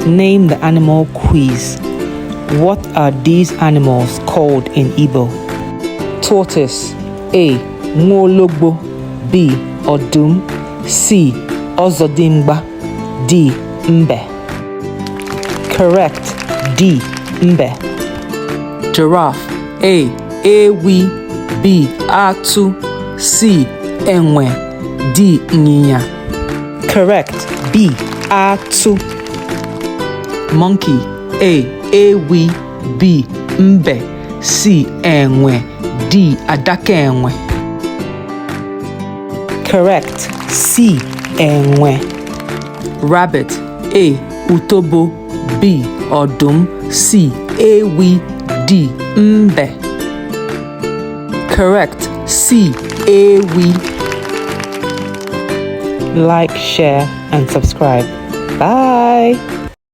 Name the animal quiz. What are these animals called in Igbo? Tortoise. A. Nwologbo. B. Odum. C. Ozodimgba. D. Mbe. Correct. D. Mbe. Giraffe. A. Ewi. B. Atu. C. Enwe. D. Ịnyịnya. Correct. B. Atu. Monkey. A. Ewi. B. Mbe. C. Enwe. D. Adaka enwe. Correct. C. Enwe. Rabbit. A. Utobo. B. Odum. C. Ewi. D. Mbe. Correct. C. Ewi. Like, share, and subscribe. Bye.